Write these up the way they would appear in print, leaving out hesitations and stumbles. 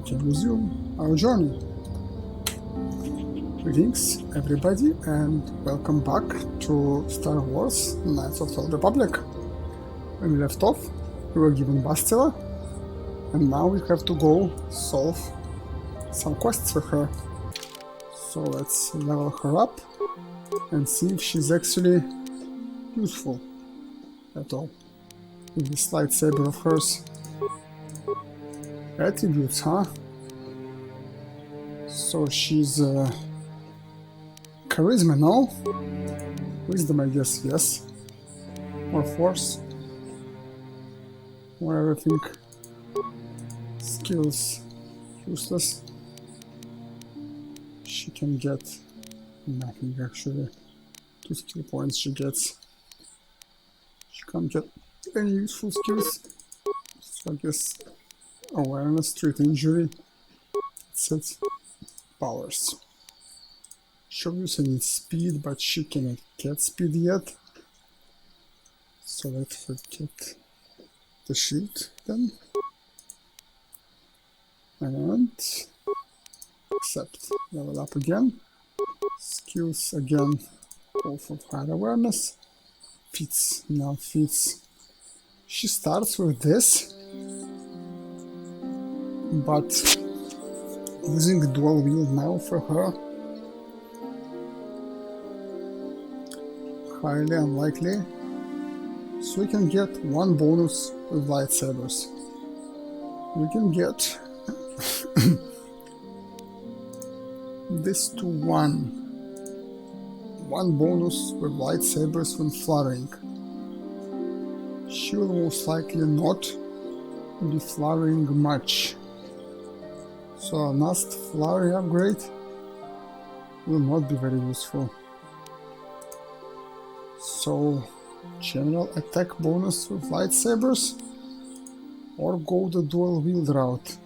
can resume our journey. Greetings everybody and welcome back to Star Wars Knights of the Old Republic. When we left off, we were given Bastila, and now we have to go solve some quests for her. So let's level her up and see if she's actually useful at all. With this lightsaber of hers. Attributes, huh? So she's charisma, no? Wisdom, I guess, yes. Or force. Or everything. Skills, useless. She can get nothing actually. 2 skill points she gets. She can't get any useful skills. So I guess awareness, street injury. That's it. Powers. She obviously needs speed, but she cannot get speed yet. So let's forget the shield then. And accept. Level up again. Skills again. Go for higher awareness. Feats. Now feats. She starts with this. But using dual wield now for her, highly unlikely. So we can get one bonus with lightsabers. We can get this to one bonus with lightsabers when flurrying. She will most likely not be flurrying much. So a last flurry upgrade will not be very useful. So general attack bonus with lightsabers or go the dual wield route.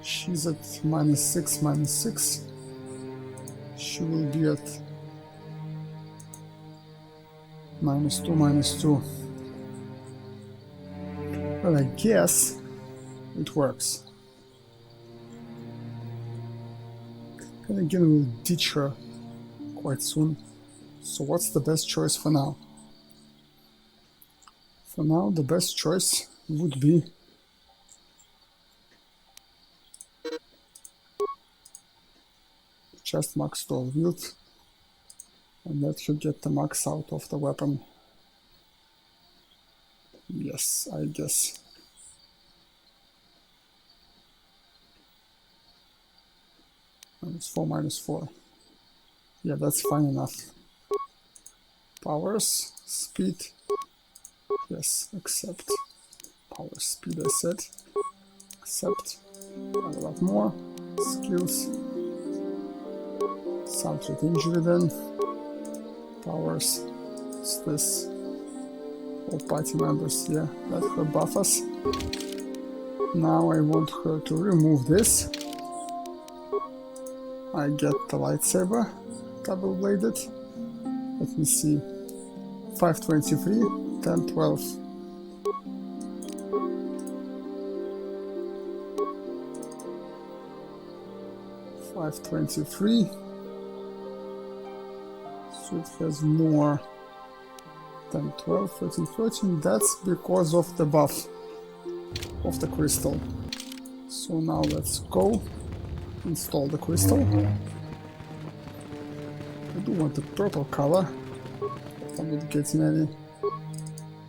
She's at -6, -6. She will be at -2, -2. Well, I guess it works. And again, we'll ditch her quite soon. So what's the best choice for now? For now, the best choice would be just max dual wield, and that should get the max out of the weapon. Yes, I guess. -4, -4. Yeah, that's fine enough. Powers, speed. Yes, accept. Power, speed, I said. Accept. A lot more. Skills. Some treat injury then. Powers. What's this? All party members, yeah, let her buff us. Now I want her to remove this. I get the lightsaber, double-bladed. Let me see. 523, 10, 12. $523. So it has more. 10, 12, 13, 13. That's because of the buff of the crystal. So now let's go install the crystal. I do want the purple color, but I'm not getting any.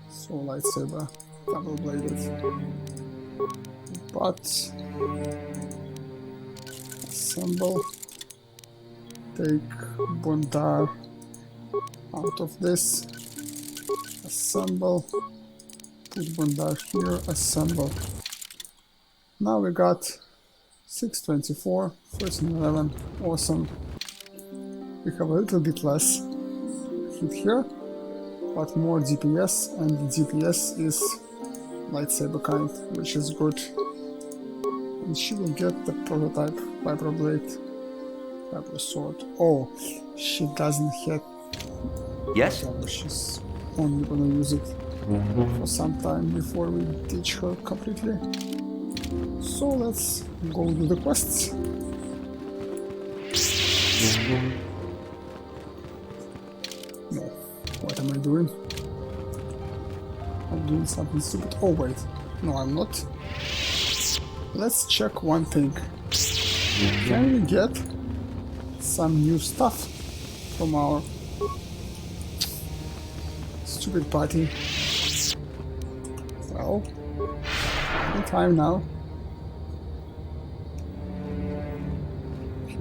So lightsaber, double bladed. But assemble. Take Bondar out of this. Assemble. Put Bondar here. Assemble. Now we got 624, 1311, awesome. We have a little bit less hit here, but more DPS, and the DPS is lightsaber kind, which is good. And she will get the prototype vibroblade, vibro sword. Oh, she doesn't have. Yes? She's only gonna use it for some time before we teach her completely. So So let's go do the quests. No, what am I doing? I'm doing something stupid. Oh wait, no I'm not. Let's check one thing. Can we get some new stuff from our stupid party? Well, any time now.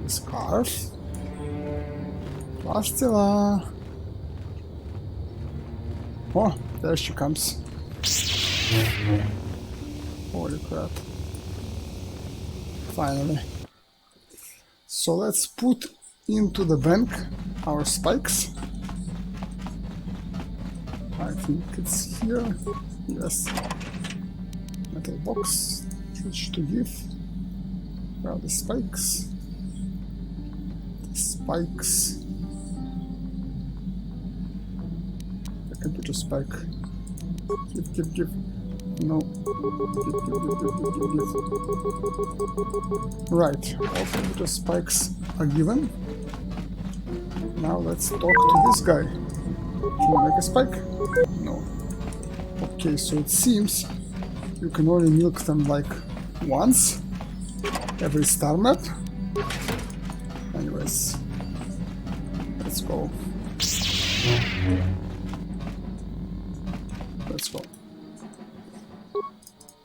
Scarf. Pastilla. Oh, there she comes. Holy crap. Finally. So let's put into the bank our spikes. I think it's here. Yes. Metal box. Which to give. Well, the spikes. Spikes. The computer spike. Give. No. Give. Right. All computer spikes are given. Now let's talk to this guy. Can you make a spike? No. Okay, so it seems you can only milk them like once every star map. Anyways, let's go. Let's go.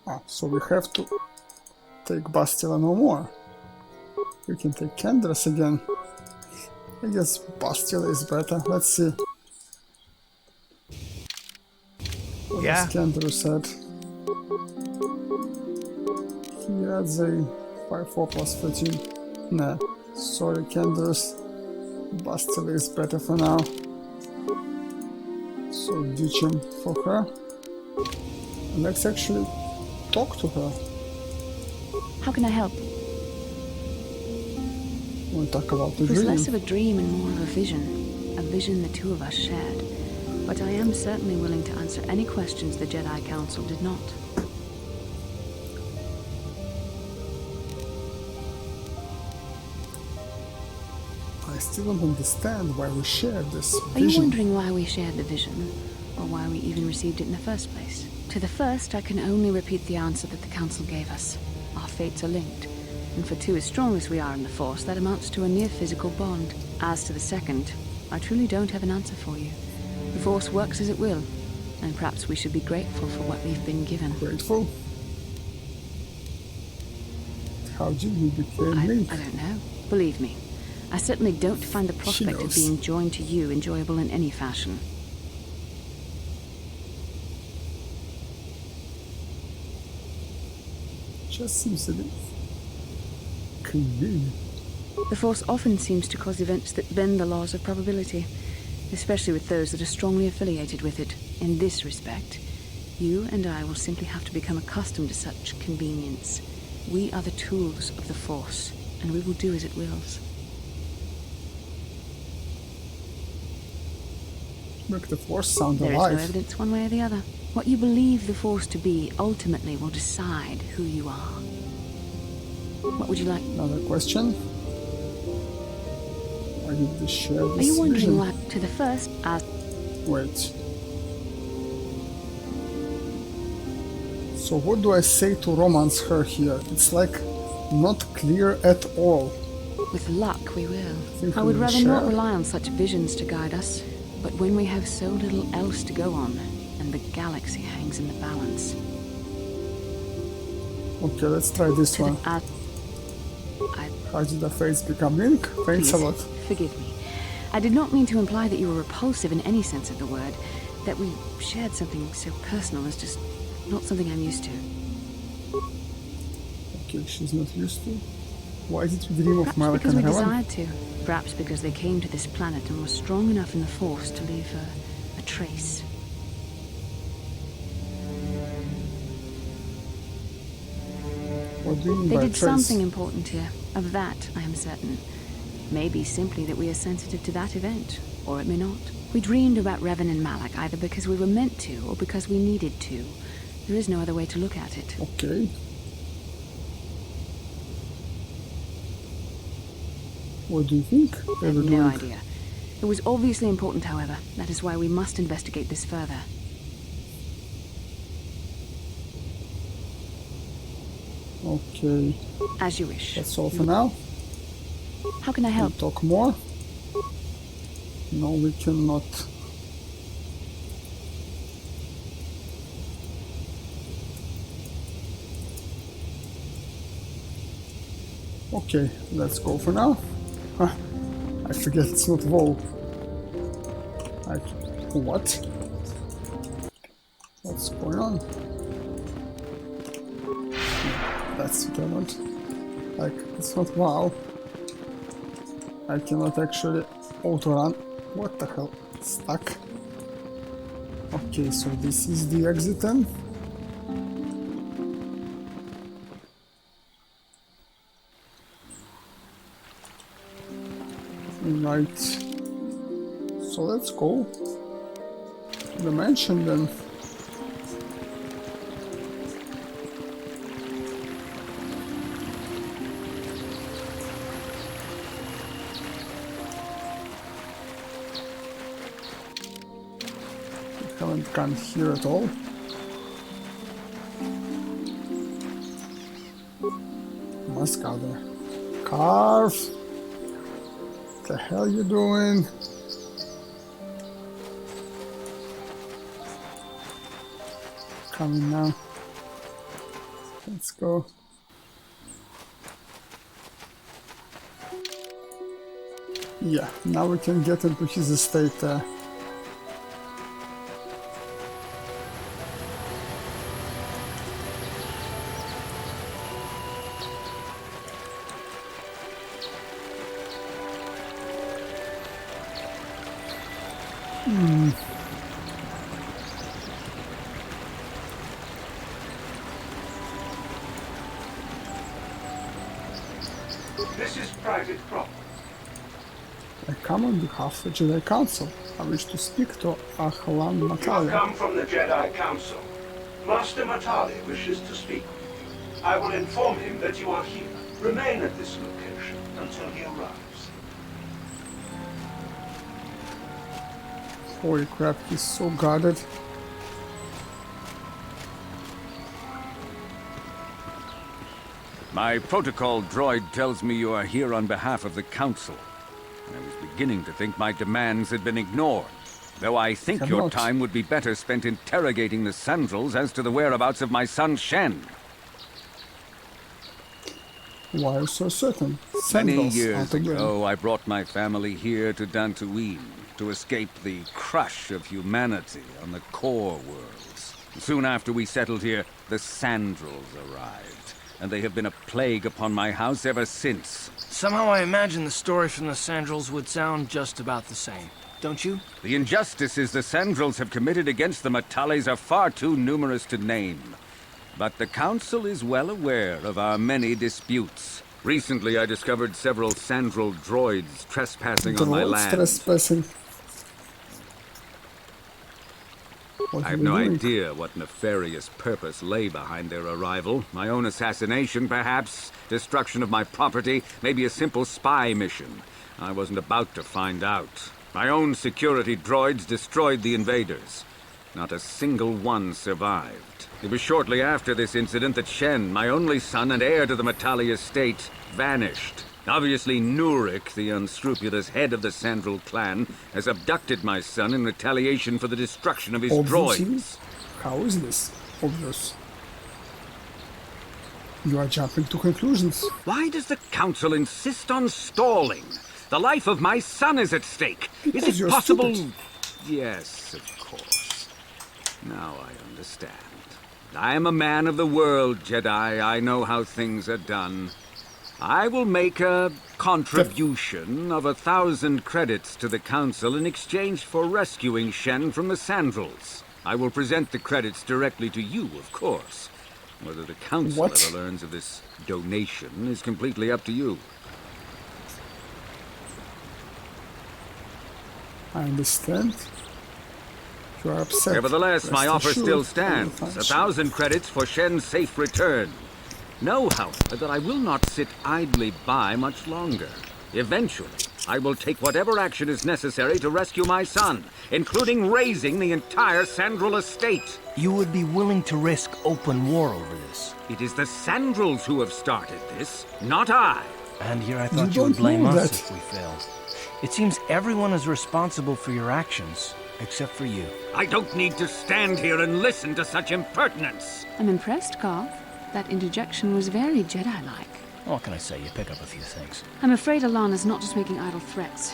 Ah, so we have to take Bastila no more. We can take Kendras again. I guess Bastila is better. Let's see. What does Kendra said? He adds a 5-4 plus 13. Nah. Sorry, Kendras. Bastila is better for now. So ditch him for her. Let's actually talk to her. How can I help? We'll talk about the It was dream. less of a dream and more of a vision. A vision the two of us shared. But I am certainly willing to answer any questions the Jedi Council did not. I still don't understand why we shared this Are you vision. wondering why we shared the vision? Or why we even received it in the first place? To the first, I can only repeat the answer that the Council gave us. Our fates are linked. And for two as strong as we are in the Force, that amounts to a near physical bond. As to the second, I truly don't have an answer for you. The Force works as it will, and perhaps we should be grateful for what we've been given. Grateful? How did we become I linked? don't know. Believe me, I certainly don't find the prospect of knows. being joined to you enjoyable in any fashion. Just seems a bit convenient. The Force often seems to cause events that bend the laws of probability, especially with those that are strongly affiliated with it. In this respect, you and I will simply have to become accustomed to such convenience. We are the tools of the Force, and we will do as it wills. Make the Force sound There is alive. no evidence one way or the other. What you believe the Force to be ultimately will decide who you are. What would you like? Another question. Why did we share this Are you wondering vision? why? To the first, Wait. So what do I say to romance her here? It's like not clear at all. with luck we will. Think I would we rather not shall? rely on such visions to guide us. But when we have so little else to go on, and the galaxy hangs in the balance. Okay, let's try this To the, one. I How did the fates become link? Thanks a Please, lot. forgive me. I did not mean to imply that you were repulsive in any sense of the word. That we shared something so personal is just not something I'm used to. Okay, she's not used to. Why did we dream of Perhaps Malak because and we Helen? desired to. Perhaps because they came to this planet and were strong enough in the Force to leave a trace. What do you mean They by did trace? something important here. Of that, I am certain. Maybe simply that we are sensitive to that event, or it may not. We dreamed about Revan and Malak either because we were meant to, or because we needed to. There is no other way to look at it. Okay. What do you think they were doing? No idea. It was obviously important, however. That is why we must investigate this further. Okay, As you wish. that's all for now. How can I We'll help? talk more. No, we cannot. Okay, let's go for now. Huh, I forget it's not Vol. What? What's going on? That's what I want. Like, it's not WoW. I cannot actually auto-run. What the hell? Stuck. Okay, so this is the exit then. Right. So let's go to the mansion then. Haven't gone here at all. Must gather. Carve! What the hell you doing? Coming now. Let's go. Yeah, now we can get into his estate there. This is private property. I come on behalf of the Jedi Council. I wish to speak to Ahlan You have Matali. come from the Jedi Council. Master Matali wishes to speak with you. I will inform him that you are here. Remain at this location until he arrives. Holy crap, he's so guarded. My protocol droid tells me you are here on behalf of the Council. I was beginning to think my demands had been ignored, though I think your Cannot. time would be better spent interrogating the Sandals as to the whereabouts of my son Shen. Why are you so certain? Many Sandals years aren't again. ago, I brought my family here to Dantooine to escape the crush of humanity on the core worlds. Soon after we settled here, the Sandals arrived, and they have been a plague upon my house ever since. Somehow I imagine the story from the Sandals would sound just about the same, don't you? The injustices the Sandals have committed against the Matales are far too numerous to name. But the Council is well aware of our many disputes. Recently, I discovered several Sandral droids trespassing on my Droids land. trespassing. What I are have they no doing? idea what nefarious purpose lay behind their arrival. My own assassination, perhaps? Destruction of my property? Maybe a simple spy mission? I wasn't about to find out. My own security droids destroyed the invaders. Not a single one survived. It was shortly after this incident that Shen, my only son and heir to the Matali estate, vanished. Obviously, Nurik, the unscrupulous head of the Sandral clan, has abducted my son in retaliation for the destruction of his Obviously? droids. How is this obvious? You are jumping to conclusions. Why does the Council insist on stalling? The life of my son is at stake. Because Is it you're possible? stupid. Yes, of course. Now I understand. I am a man of the world, Jedi. I know how things are done. I will make a contribution of 1,000 credits to the Council in exchange for rescuing Shen from the Sandals. I will present the credits directly to you, of course. Whether the Council What? ever learns of this donation is completely up to you. I understand. You are upset. Nevertheless, my Rest offer assured, still I will stands. find 1,000 credits for Shen's safe return. Know, however, that I will not sit idly by much longer. Eventually, I will take whatever action is necessary to rescue my son, including razing the entire Sandral estate. You would be willing to risk open war over this? It is the Sandrals who have started this, not I. And here I You thought you would don't blame know us that. if we failed. It seems everyone is responsible for your actions, except for you. I don't need to stand here and listen to such impertinence. I'm impressed, Carl. That interjection was very Jedi-like. What can I say? You pick up a few things. I'm afraid Alan is not just making idle threats.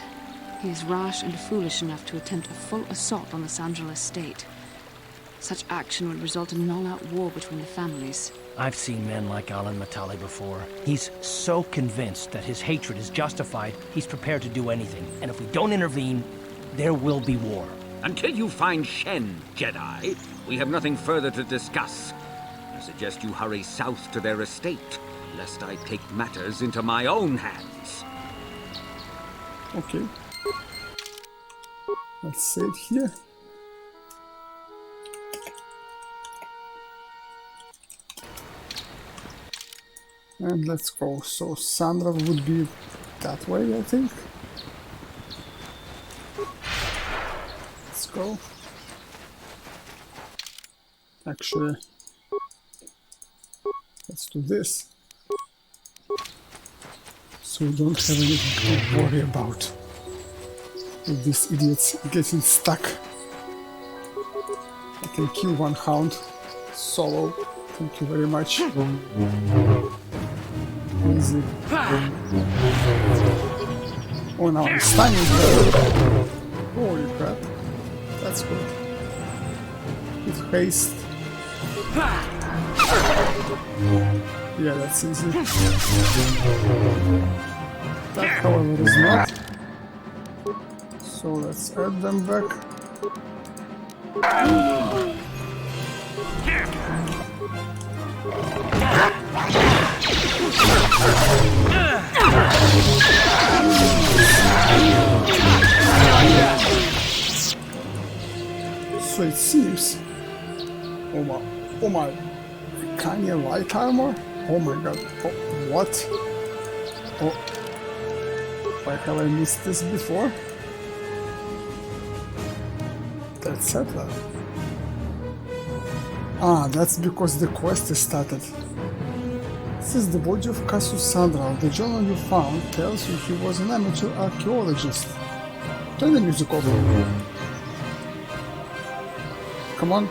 He is rash and foolish enough to attempt a full assault on the Sandral estate. Such action would result in an all-out war between the families. I've seen men like Alan Matale before. He's so convinced that his hatred is justified, he's prepared to do anything. And if we don't intervene, there will be war. Until you find Shen, Jedi, we have nothing further to discuss. I suggest you hurry south to their estate, lest I take matters into my own hands. Okay. Let's save here. And let's go. So Sandra would be that way, I think. Let's go. Actually, let's do this. So we don't have anything to worry about with these idiots getting stuck. I can kill one hound solo. Thank you very much. Easy. Oh, now I'm stunning her. Holy crap. That's good. With haste. Yeah, that's easy. That, however, is not. So let's add them back. So it seems. Oh my. Kanye light armor? Oh my god. Oh, what? Oh. Why have I missed this before? That's settler. Ah, that's because the quest is started. This is the body of Cassius Sandral. The journal you found tells you he was an amateur archaeologist. Turn the music off. Come on.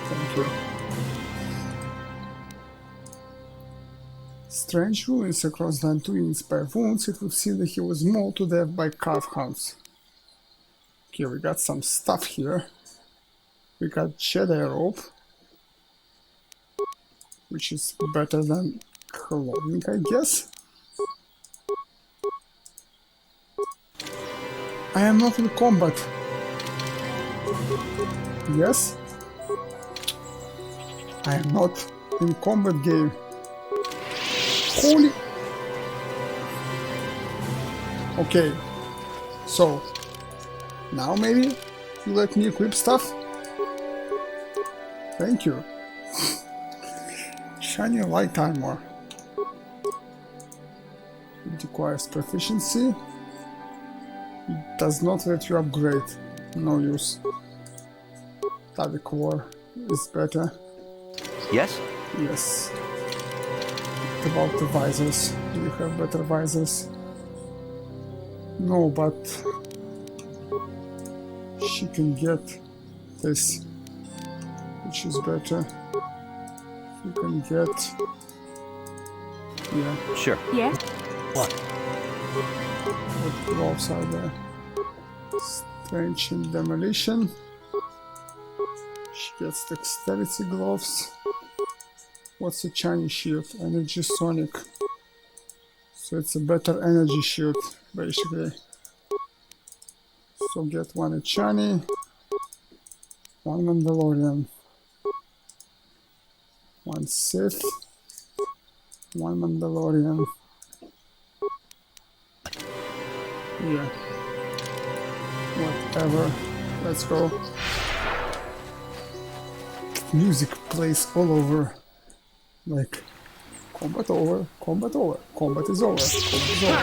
Thank you. Strange ruins across the Antuins. By wounds, it would seem that he was mauled to death by calf hounds. Okay, we got some stuff here. We got Jedi rope, which is better than clothing, I guess. I am not in combat. Yes? I am not in combat game. Holy... Okay. So, now maybe you let me equip stuff? Thank you. Shiny light armor. It requires proficiency. It does not let you upgrade. No use. Static War is better. Yes? Yes. What about the visors? Do you have better visors? No, but she can get this, which is better. You can get... Yeah. Sure. Yeah? What? What gloves are there? Strange in demolition. She gets dexterity gloves. What's a Chinese shield? Energy Sonic. So it's a better energy shield, basically. So get one Echani, one Mandalorian, one Sith, one Mandalorian. Yeah. Whatever. Let's go. Music plays all over. Like, Combat over. Combat over. Combat is over. Combat is over.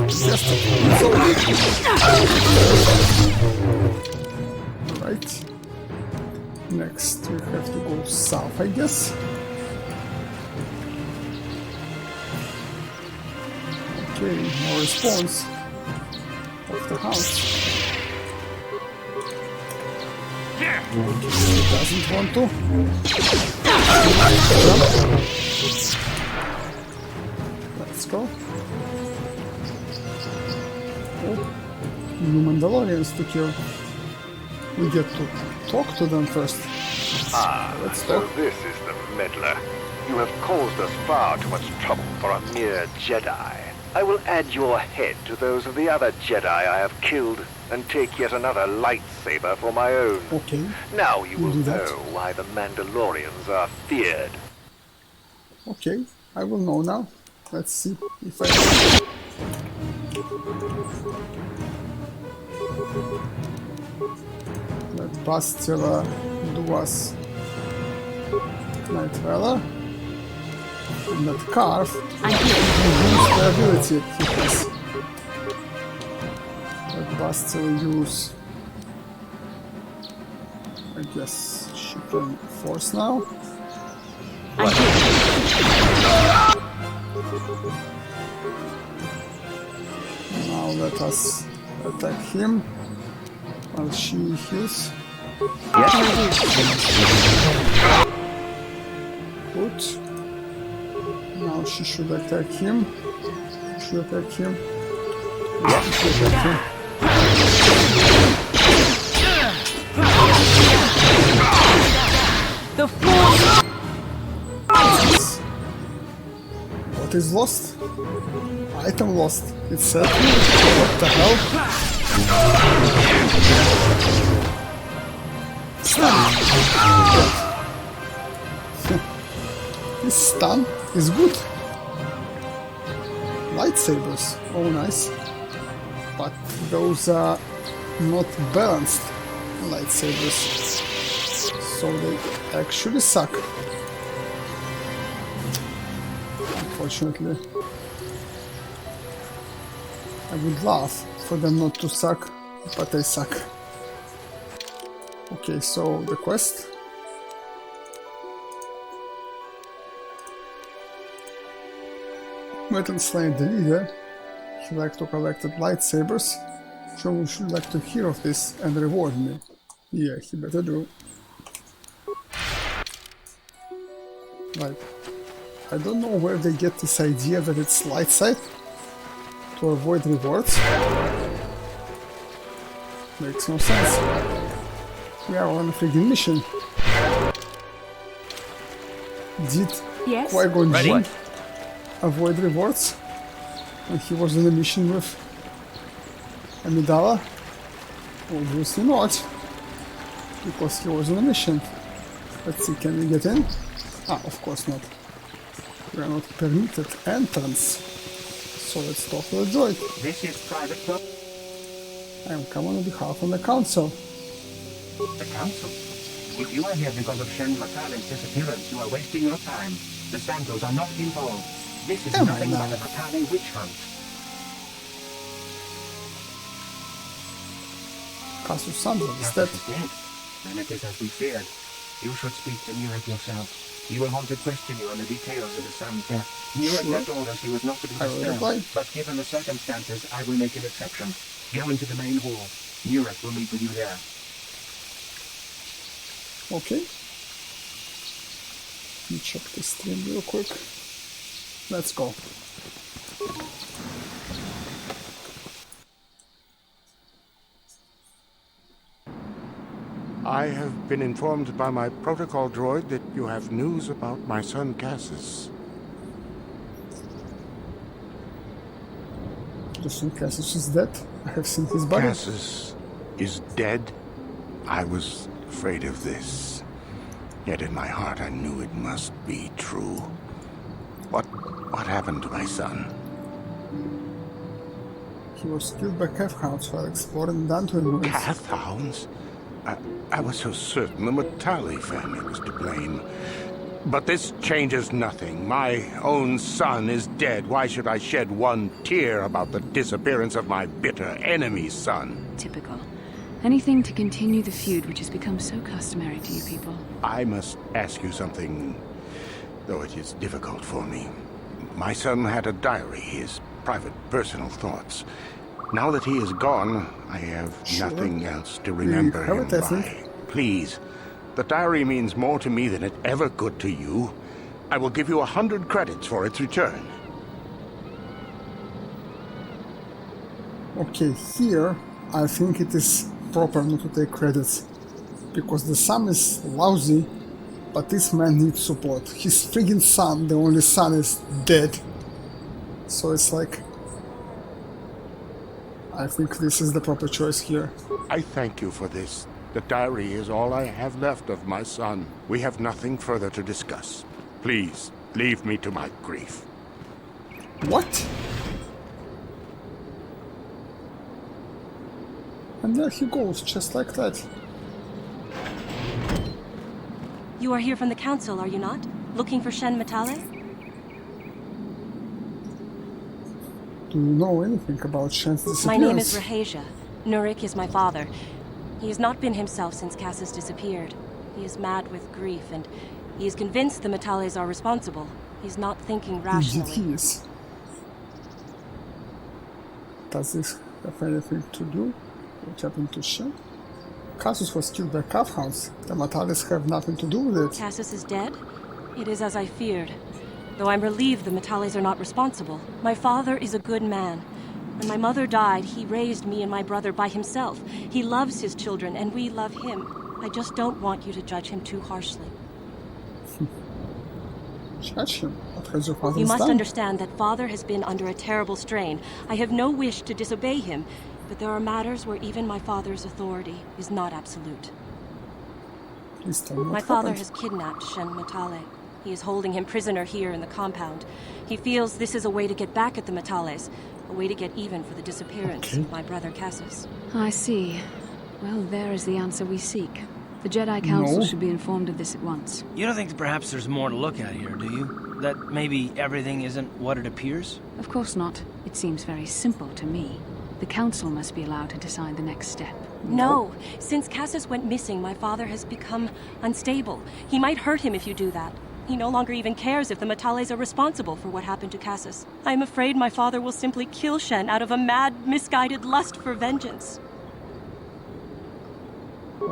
Yes, right. Next, we have to go south, I guess. Okay, no response of the house. He doesn't want to. Let's go. Oh, new Mandalorians to kill. We get to talk to them first. Let's So talk. this is the meddler. You have caused us far too much trouble for a mere Jedi. I will add your head to those of the other Jedi I have killed and take yet another lightsaber for my own. Okay. Now you will do that. know why the Mandalorians are feared. Okay, I will know now. Let's see if I... Let Bastila do us Night Valor. And that Carve use the ability he has. Let Bastila use... I guess she can force now. Now let us attack him while she heals. Good. Now she should attack him. She should attack him. Yeah, she should attack him. The Force! What is lost? Item lost. It said. What the hell? Stun. This stun is good. Lightsabers. Oh, nice. But those are not balanced lightsabers. So they actually suck. Unfortunately. I would love for them not to suck, but they suck. Okay, so the quest. Metal Slain the leader. He like to collect lightsabers. Someone should like to hear of this and reward me. Yeah, he better do. Like, I don't know where they get this idea that it's light side to avoid rewards. Makes no sense. We are on a friggin' mission. Did Yes? Qui-Gon Ready. Jinn avoid rewards when he was on a mission with Amidala? Obviously not, because he was on a mission. Let's see, can we get in? Ah, of course not. We are not permitted entrance. So let's talk to the droid. This is Private Club. I am coming on behalf of the council. The Council. If you are here because of Shen Matale's disappearance, you are wasting your time. The Santos are not involved. This is Come nothing on but now. a Matale witch hunt. Casus Sandra is dead. Marcus is dead. Then it is as we feared. You should speak to Nurek yourself. He will want to question you on the details of his son's death. Nurek Sure. left orders he was not to be I will disturbed, reply. but given the circumstances, I will make an exception. Go into the main hall. Nurek will meet with you there. Okay. Let me check the stream real quick. Let's go. I have been informed by my protocol droid that you have news about my son Cassius. The son Cassius is dead. I have seen his body. Cassius is dead? I was afraid of this. Yet in my heart I knew it must be true. What happened to my son? He was killed by calf hounds while exploring Dantooine ruins. Cath hounds? I was so certain the Matali family was to blame. But this changes nothing. My own son is dead. Why should I shed one tear about the disappearance of my bitter enemy's son? Typical. Anything to continue the feud which has become so customary to you people. I must ask you something, though it is difficult for me. My son had a diary, his private, personal thoughts. Now that he is gone, I have nothing else to remember him by. Please, the diary means more to me than it ever could to you. I will give you 100 credits for its return. Okay, here I think it is proper not to take credits, because the son is lousy, but this man needs support. His friggin' son, the only son, is dead. So it's like, I think this is the proper choice here. I thank you for this. The diary is all I have left of my son. We have nothing further to discuss. Please, leave me to my grief. What? And there he goes, just like that. You are here from the council, are you not? Looking for Shen Matale? Do you know anything about Shen's disappearance? My name is Rahasia. Nurik is my father. He has not been himself since Cassis disappeared. He is mad with grief, and he is convinced the Matales are responsible. He's not thinking rationally. Indeed he is. Does this have anything to do? What happened to Shen? Cassis was killed by calfhounds. The Matales have nothing to do with it. Cassis is dead? It is as I feared. Though I'm relieved the Matales are not responsible. My father is a good man. When my mother died, he raised me and my brother by himself. He loves his children, and we love him. I just don't want you to judge him too harshly. Judge him? What has your father You must done? understand that father has been under a terrible strain. I have no wish to disobey him, but there are matters where even my father's authority is not absolute. Please tell me what My father happened. has kidnapped Shen Matale. He is holding him prisoner here in the compound. He feels this is a way to get back at the Matales, a way to get even for the disappearance of my brother Cassis. I see. Well, there is the answer we seek. The Jedi Council should be informed of this at once. You don't think that perhaps there's more to look at here, do you? That maybe everything isn't what it appears? Of course not. It seems very simple to me. The Council must be allowed to decide the next step. No! Since Cassis went missing, my father has become unstable. He might hurt him if you do that. He no longer even cares if the Matales are responsible for what happened to Cassis. I am afraid my father will simply kill Shen out of a mad, misguided lust for vengeance.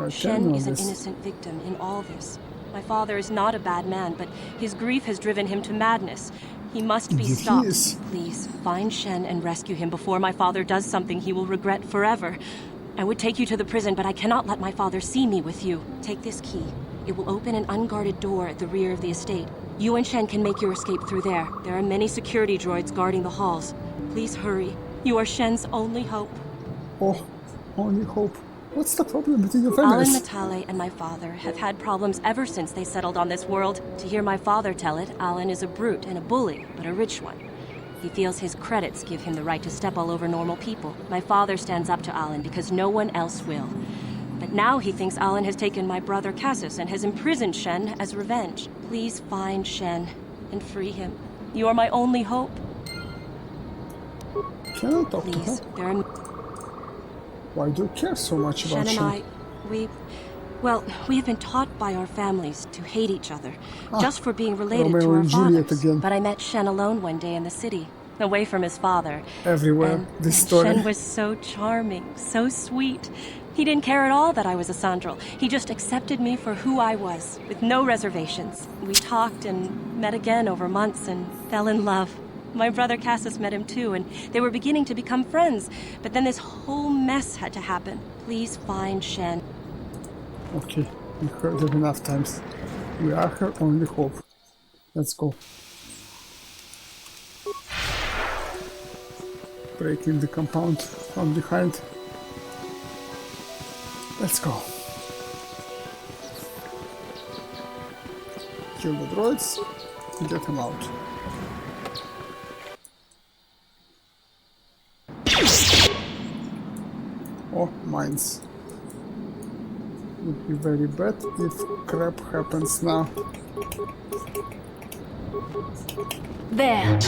Shen is an innocent victim in all this. My father is not a bad man, but his grief has driven him to madness. He must be stopped. Please, find Shen and rescue him before my father does something he will regret forever. I would take you to the prison, but I cannot let my father see me with you. Take this key. It will open an unguarded door at the rear of the estate. You and Shen can make your escape through there. There are many security droids guarding the halls. Please hurry. You are Shen's only hope. Oh, only hope. What's the problem between your Alan families? Matale and my father have had problems ever since they settled on this world. To hear my father tell it, Alan is a brute and a bully, but a rich one. He feels his credits give him the right to step all over normal people. My father stands up to Alan because no one else will. But now he thinks Alan has taken my brother Cassis and has imprisoned Shen as revenge. Please find Shen and free him. You are my only hope. Can I talk to her? Please, there are... Why do you care so much about Shen and Shen? we have been taught by our families to hate each other, just for being related Romeo to our and Juliet fathers. again. But I met Shen alone one day in the city, away from his father. Everywhere, this story. Shen was so charming, so sweet. He didn't care at all that I was a Sandral. He just accepted me for who I was, with no reservations. We talked and met again over months and fell in love. My brother Cassis met him too, and they were beginning to become friends. But then this whole mess had to happen. Please find Shen. Okay, we heard it enough times. We are her only hope. Let's go. Breaking the compound from behind. Let's go. Kill the droids and get them out. Oh, mines. would be very bad if crap happens now. There.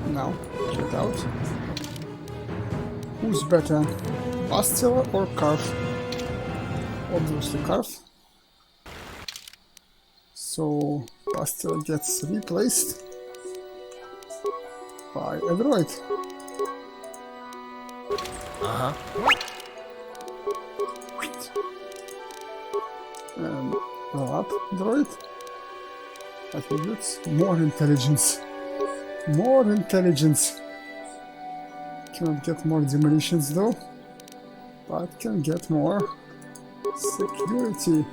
Now, get out. Who's better, Bastila or Carf? Obviously Carf. So Bastila gets replaced by a droid. And a lab droid. I think it's more intelligence. More intelligence. Cannot get more demolitions though, but can get more security,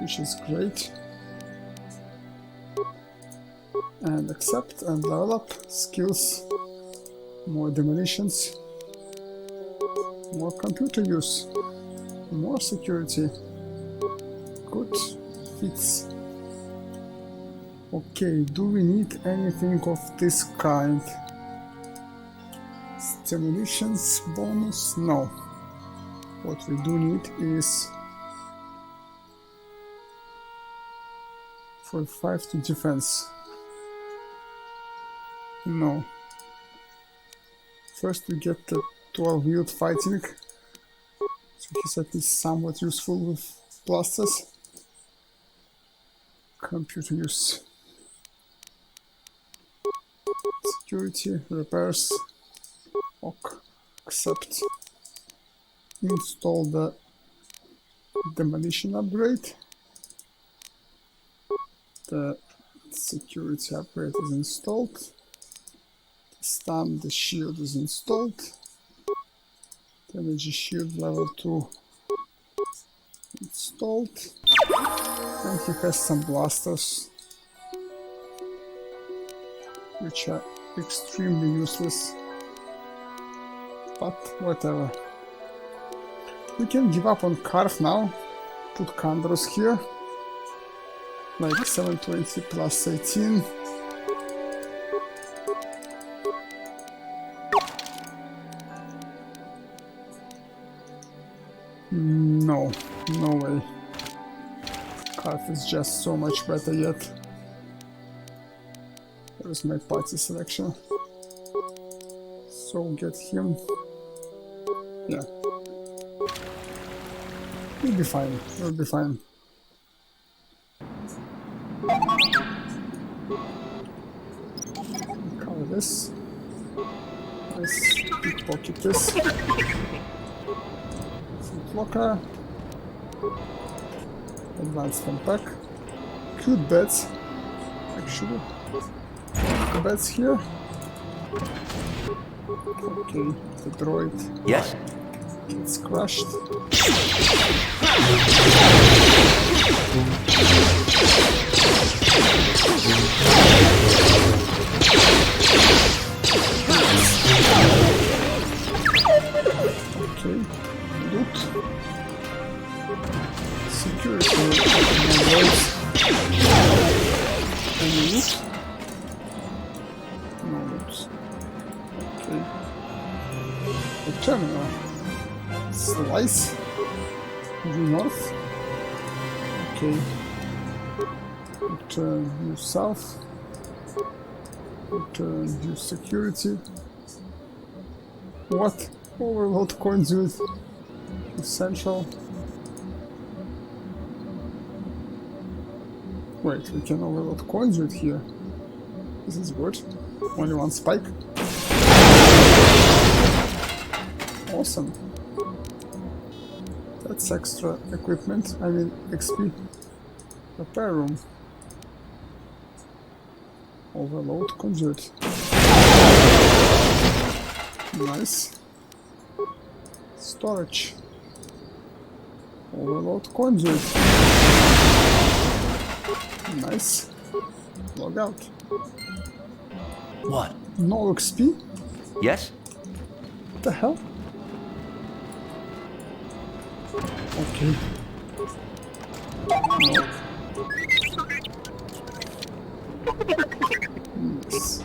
which is great. And accept and level up skills, more demolitions, more computer use, more security. Good fits. Okay, do we need anything of this kind? Stimulations bonus? No. What we do need is 45 to defense. No. First we get the 12 youth fighting, so he's at least somewhat useful with blasters. Computer use. Security, repairs, ok, accept. Install the demolition upgrade. The security upgrade is installed. The stun, the shield is installed. The energy shield level 2 installed. And he has some blasters, which are extremely useless, but whatever. We can give up on Carf now, put Kandros here, like 720 plus 18. No, no way. Carf is just so much better yet. Where's my party selection? So get him. Yeah. We'll be fine. We'll be fine. Cover this. Let's pickpocket this. Footlocker. Advanced compact. Cute beds. Actually. The beds here. Okay, the droid. Yes? It's crushed. Okay, loot. Security. Any loot? No loot. Okay. The terminal. Slice. Due north. Okay. Return due south. Return due security. What? Overload conduit. Essential. Wait, we can overload conduit here. This is good. Only one spike. Awesome. That's extra equipment, I mean XP. Repair room. Overload conduit. Nice. Storage. Overload conduit. Nice. Log out. What? No XP? Yes? What the hell? Okay. No. Yes.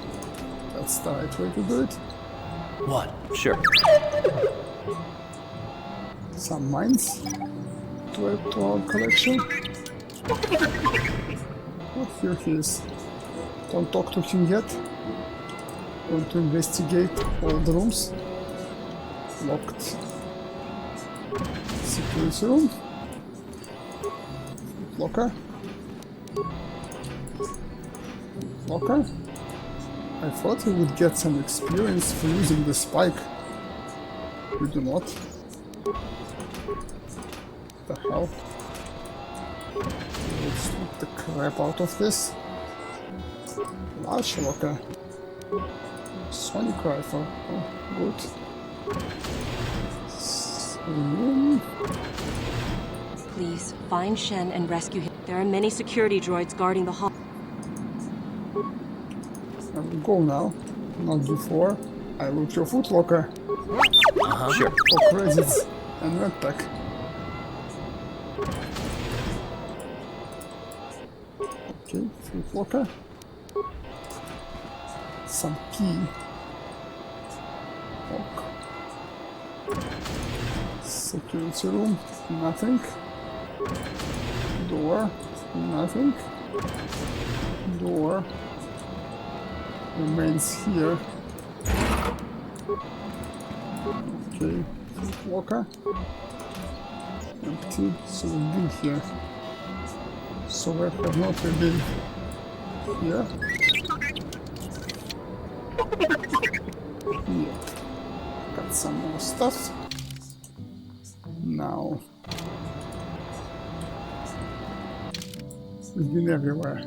That's the right way to do it. What? Sure. Some mines to add to our collection. Oh, here he is. Don't talk to him yet. Want to investigate all the rooms. Locked. Security room. Locker. Locker. I thought we would get some experience for using the spike. We do not. What the hell? Let's loot the crap out of this. Large locker. Sonic rifle. Oh, good. Please, find Shen and rescue him. There are many security droids guarding the hall. I will go now. Not before. I loot your foot locker. Sure. For credits and red pack. Okay, foot locker. Some key. Lock. Security room. Nothing. Door. Nothing. Door. Remains here. Okay, locker. Empty, so we've been here. So we have not been here. Yeah. Got some more stuff. Now. We've been everywhere.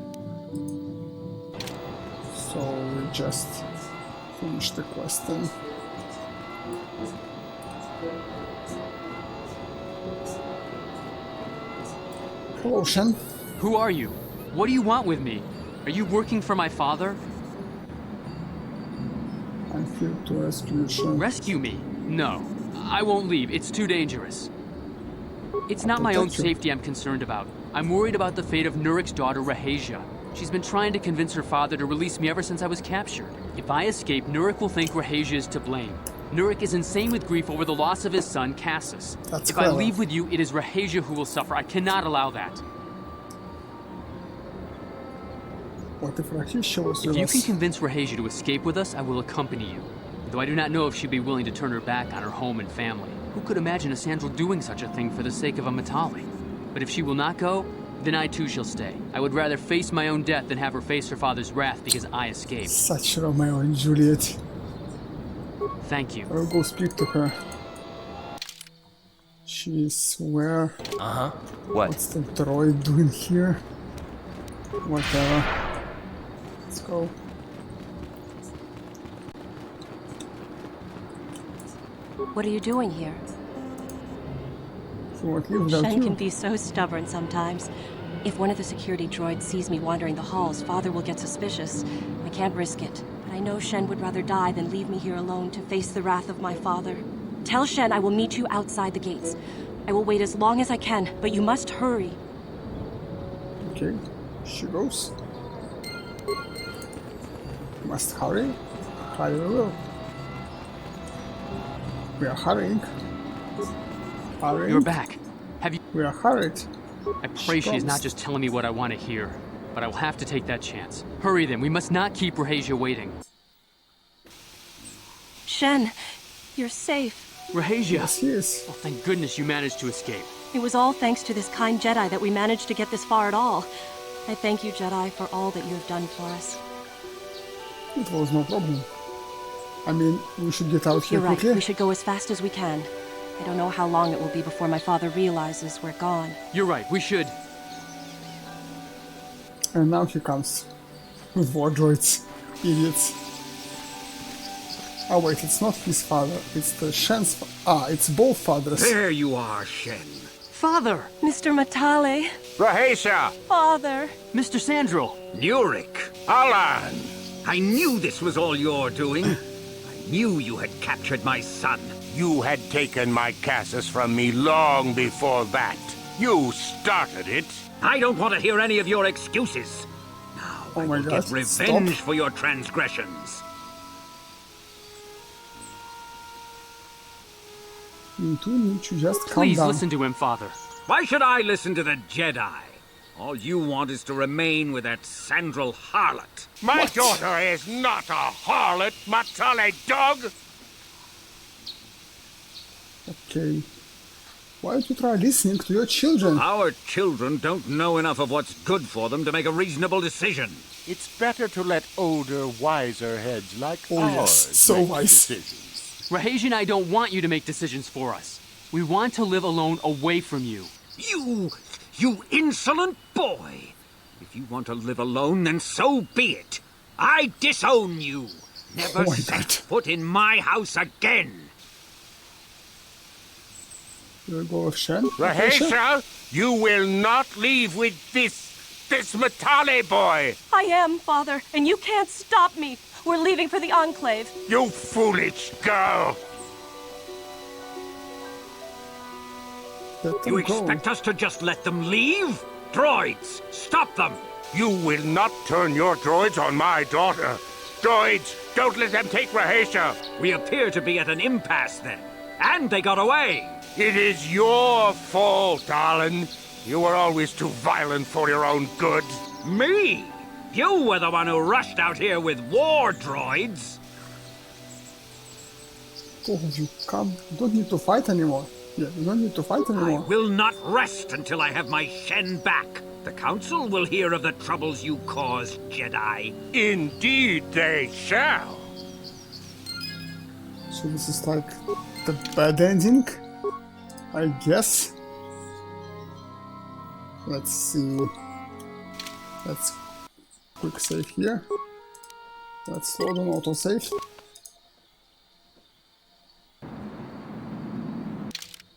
So we just finish the quest then. Hello, Shen. Who are you? What do you want with me? Are you working for my father? I'm here to rescue you, Shen. Rescue me? No. I won't leave. It's too dangerous. It's not my own safety I'm concerned about. I'm worried about the fate of Nurik's daughter, Rahasia. She's been trying to convince her father to release me ever since I was captured. If I escape, Nurik will think Rahasia is to blame. Nurik is insane with grief over the loss of his son, Cassus. That's if clever. I leave with you, it is Rahasia who will suffer. I cannot allow that. What if Rahasia was If with you us? can convince Rahasia to escape with us, I will accompany you. Though I do not know if she'd be willing to turn her back on her home and family. Who could imagine a Sandral doing such a thing for the sake of a Matali? But if she will not go, then I too shall stay. I would rather face my own death than have her face her father's wrath because I escaped. Such Romeo and Juliet. Thank you. I will go speak to her. She's where? What? What's the droid doing here? Whatever. Let's go. What are you doing here? She won't leave without Shen you. can be so stubborn sometimes. If one of the security droids sees me wandering the halls, Father will get suspicious. I can't risk it. But I know Shen would rather die than leave me here alone to face the wrath of my father. Tell Shen I will meet you outside the gates. I will wait as long as I can, but you must hurry. Okay, she goes. Must hurry. Hurry we will. We are hurrying. Hurrying. You're back. Have you... We are hurried. I pray she is not just telling me what I want to hear. But I will have to take that chance. Hurry then, we must not keep Rahasia waiting. Shen, you're safe. Rahasia! Yes, he is. Oh, thank goodness you managed to escape. It was all thanks to this kind Jedi that we managed to get this far at all. I thank you, Jedi, for all that you have done for us. It was no problem. I mean, we should get out here You're right, quickly. we should go as fast as we can. I don't know how long it will be before my father realizes we're gone. You're right, we should. And now he comes. With war droids. Idiots. Oh wait, it's not his father. It's the Shen's it's both fathers. There you are, Shen. Father! Mr. Matale! Rahasia! Father! Mr. Sandral! Nurik! Alan! I knew this was all your doing. I knew you had captured my son. You had taken my Cassus from me long before that. You started it. I don't want to hear any of your excuses. Now Oh I my will God, get revenge stop. for your transgressions. You two need to just calm Please down. listen to him, Father. Why should I listen to the Jedi? All you want is to remain with that Sandral harlot. My daughter is not a harlot, Matale dog! Okay. Why don't you try listening to your children? Our children don't know enough of what's good for them to make a reasonable decision. It's better to let older, wiser heads like Oh ours yes, so make wise. decisions. Rahesia and I don't want you to make decisions for us. We want to live alone away from you. You insolent boy! If you want to live alone, then so be it. I disown you. Never Oh my set God. foot in my house again. Here we go with Shen. Rahesia, you will not leave with this Matale boy! I am, Father, and you can't stop me. We're leaving for the Enclave. You foolish girl! Let them You go. expect us to just let them leave? Droids, stop them! You will not turn your droids on my daughter. Droids, don't let them take Rahesia. We appear to be at an impasse then. And they got away. It is your fault, Alan. You were always too violent for your own good. Me? You were the one who rushed out here with war droids. Both of you, come. You don't need to fight anymore. Yeah, you don't need to fight I anymore. will not rest until I have my Shen back. The Council will hear of the troubles you caused, Jedi. Indeed they shall. So this is like the bad ending, I guess. Let's see. Let's quick save here. Let's load on autosave.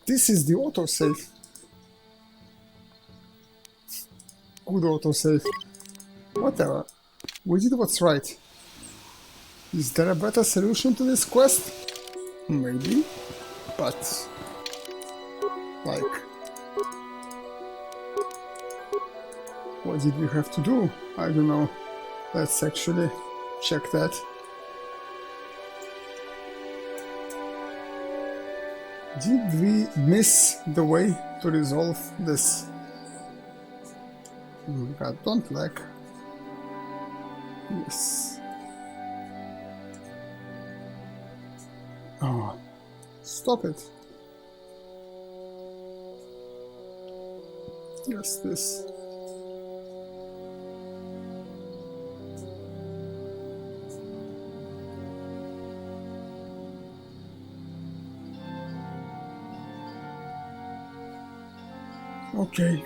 This is the autosave. Good autosave. Whatever. We did what's right. Is there a better solution to this quest? Maybe. But... like... what did we have to do? I don't know. Let's actually check that. Did we miss the way to resolve this? God, don't lag. Yes. Oh, stop it. Yes, this. Okay.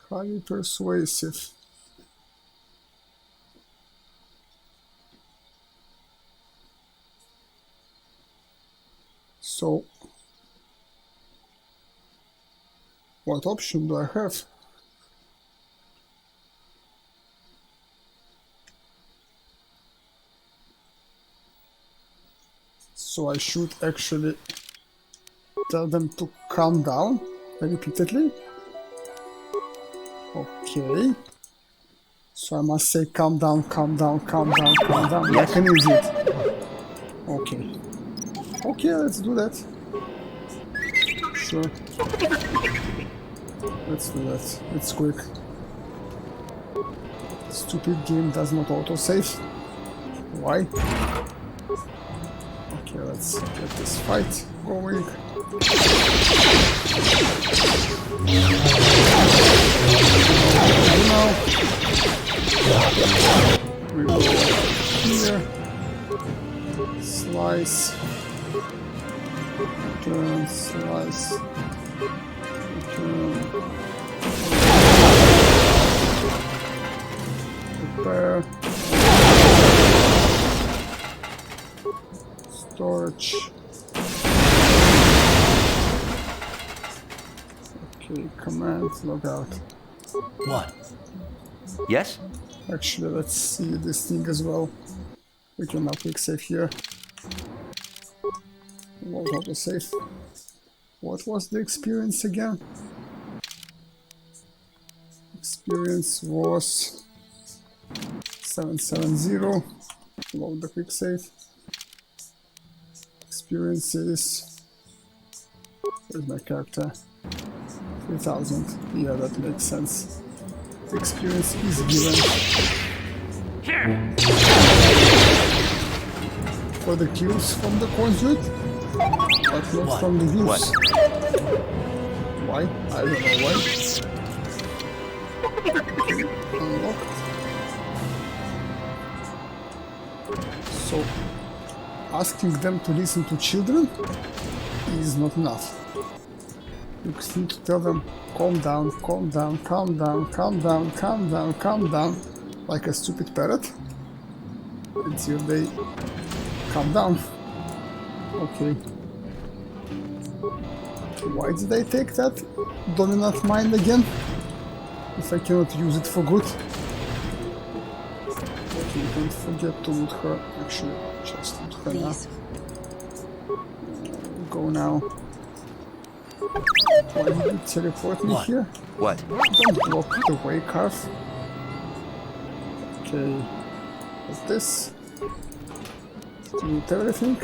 Highly persuasive. So, what option do I have? So I should actually tell them to calm down repeatedly. Okay. So I must say calm down, calm down, calm down, calm down, like an idiot. Okay. Okay, let's do that. Sure. Let's do that. It's quick. Stupid game does not autosave. Why? Okay, let's get this fight going. Now we go here, slice, turn, slice, turn, prepare, storage. search. Okay, command, log out. What? Yes? Actually, let's see this thing as well. We can now quick save here. Load autosave. What was the experience again? Experience was 770. Load the quick save. Experiences. Where's my character? 3000. Yeah, that makes sense. The experience is given. For the kills from the conduit, but not from the use. Why? I don't know why. Okay, unlocked. So, asking them to listen to children is not enough. You need to tell them, calm down, calm down, calm down, calm down, calm down, calm down, like a stupid parrot, until they calm down. Okay. Why did I take that dominant mind again? If I cannot use it for good. Okay, don't forget to loot her. Actually, just loot her now. Go now. Why did you teleport me here? What? Don't block the way, Carf. Okay. What's this? Delete everything.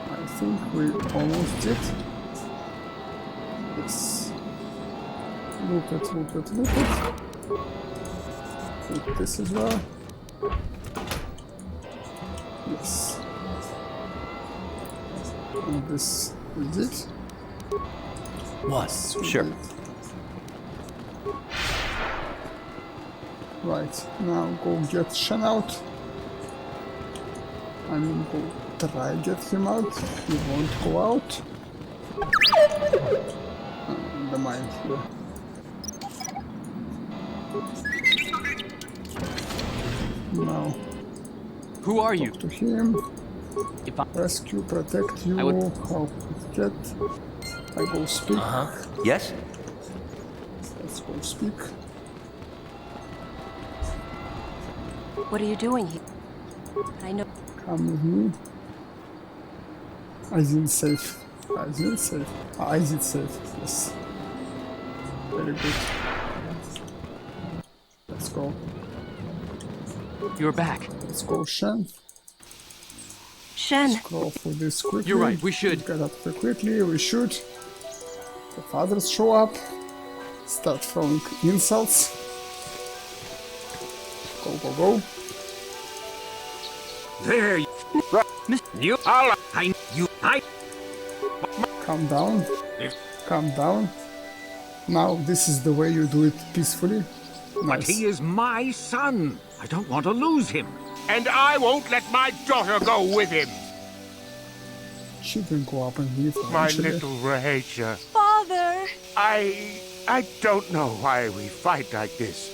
I think we almost did. Yes. Loop it, loop it, loop it. Loop this as well. Yes. And this is it. What? Sure. Right, now go get Shen out. I mean, go try get him out. He won't go out. The mine here. Now, who are you? talk to him. If I... Rescue, protect you. Help get. I go speak. Yes? Let's go speak. What are you doing here? I know. Come with me. I didn't save. I didn't save. I did save. Yes. Very good. Let's go. You're back. Let's go, Shen. Shen. Scroll for this quickly. You're right, we should. Get up there quickly, we should. The fathers show up. Start throwing insults. Go, go, go. There you... Calm down. Calm down. Now, this is the way you do it peacefully. Nice. But he is my son. I don't want to lose him. And I won't let my daughter go with him. She didn't go up and leave. My little Rahesia. Father! I don't know why we fight like this.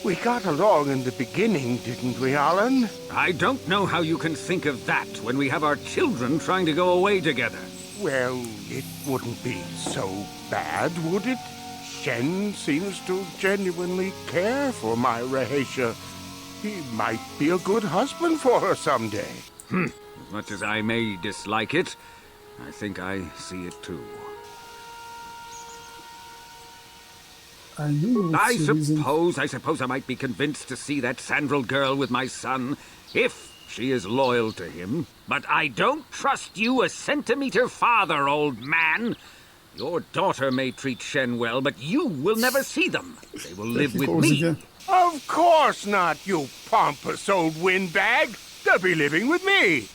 We got along in the beginning, didn't we, Alan? I don't know how you can think of that when we have our children trying to go away together. Well, it wouldn't be so bad, would it? Shen seems to genuinely care for my Rahesia. He might be a good husband for her someday. As much as I may dislike it, I think I see it too. I suppose I might be convinced to see that Sandral girl with my son, if she is loyal to him. But I don't trust you a centimeter farther, old man. Your daughter may treat Shen well, but you will never see them. They will live with me. Again. Of course not, you pompous old windbag. They'll be living with me.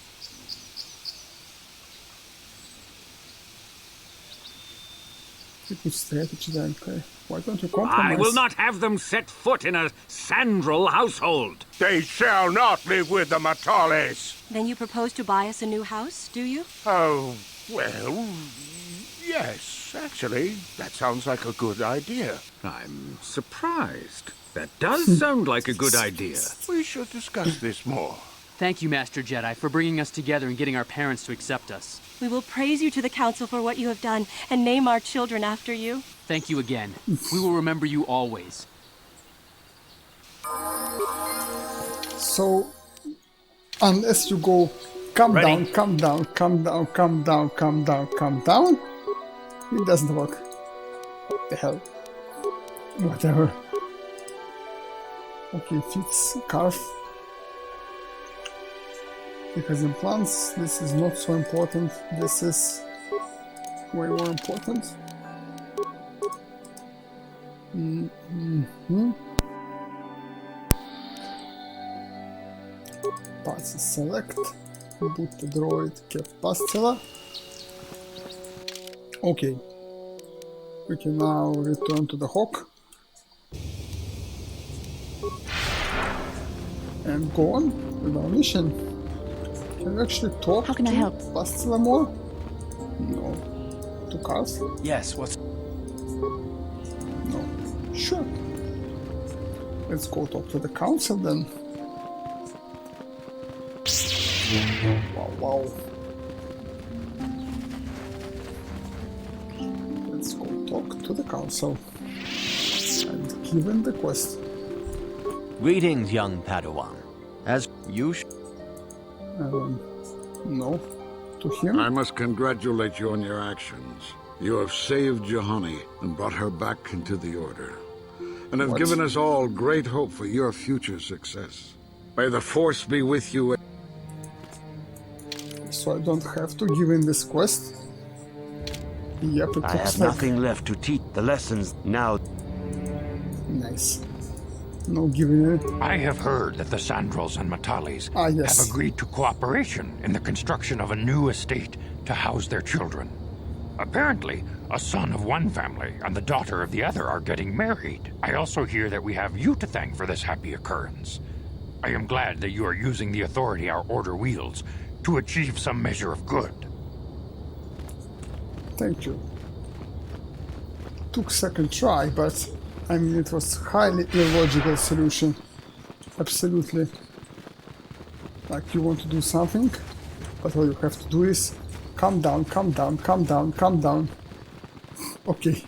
Good strategy then, okay. Why don't you compromise? I will not have them set foot in a Sandral household. They shall not live with the Matales. Then you propose to buy us a new house, do you? Oh, well, yes, actually, that sounds like a good idea. I'm surprised. That does sound like a good idea. We should discuss this more. Thank you, Master Jedi, for bringing us together and getting our parents to accept us. We will praise you to the Council for what you have done and name our children after you. Thank you again. We will remember you always. So, unless you go, calm Ready? down, calm down, calm down, calm down, calm down, calm down, it doesn't work. What the hell? Whatever. Okay, fix, carve. Because in plants, this is not so important. This is way more important. Parts select. Boot the droid, kept pastilla. Okay. We can now return to the Hawk. And go on with our mission. Can we actually talk How can I help? Pastilla more? No. To cars? Yes, what's... No. Sure. Let's go talk to the council then. Wow. Let's go talk to the council. And give him the quest. Greetings, young Padawan. As you No. To him? I must congratulate you on your actions. You have saved Juhani and brought her back into the Order, and have given us all great hope for your future success. May the Force be with you. So I don't have to give him this quest? Yep, it I looks have like... nothing left to teach the lessons now. Nice. No giving it. I have heard that the Sandrels and Matalis have agreed to cooperation in the construction of a new estate to house their children. Apparently, a son of one family and the daughter of the other are getting married. I also hear that we have you to thank for this happy occurrence. I am glad that you are using the authority our Order wields to achieve some measure of good. Thank you. Took second try, but I mean it was highly illogical solution. Absolutely. Like you want to do something, but all you have to do is calm down, calm down, calm down, calm down. Okay.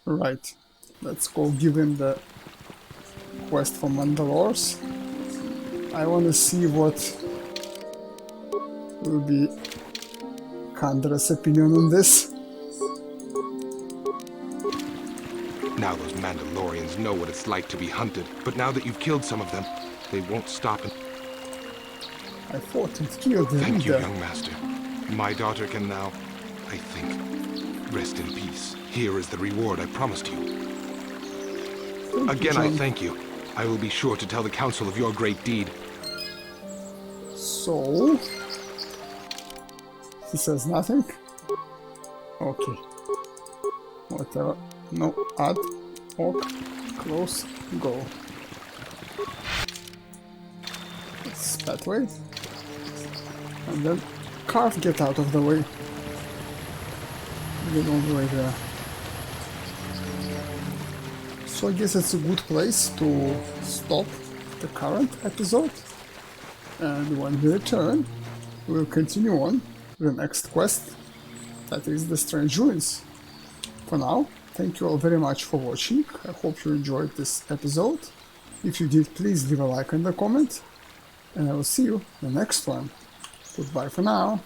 Right. Let's go give him the quest for Mandalores. I want to see what will be Kandra's opinion on this. Now those Mandalorians know what it's like to be hunted, but now that you've killed some of them, they won't stop. I fought and killed the Thank you, leader. young master. My daughter can now, I think, rest in peace. Here is the reward I promised you. Again, I thank you. I will be sure to tell the council of your great deed. So... he says nothing? Okay. Whatever. No, add, walk, close, go. It's that way. And then carve, get out of the way. Get all the way there. So I guess it's a good place to stop the current episode. And when we return, we'll continue on with the next quest. That is the Strange Ruins. For now, thank you all very much for watching. I hope you enjoyed this episode. If you did, please leave a like and a comment. And I will see you in the next one. Goodbye for now.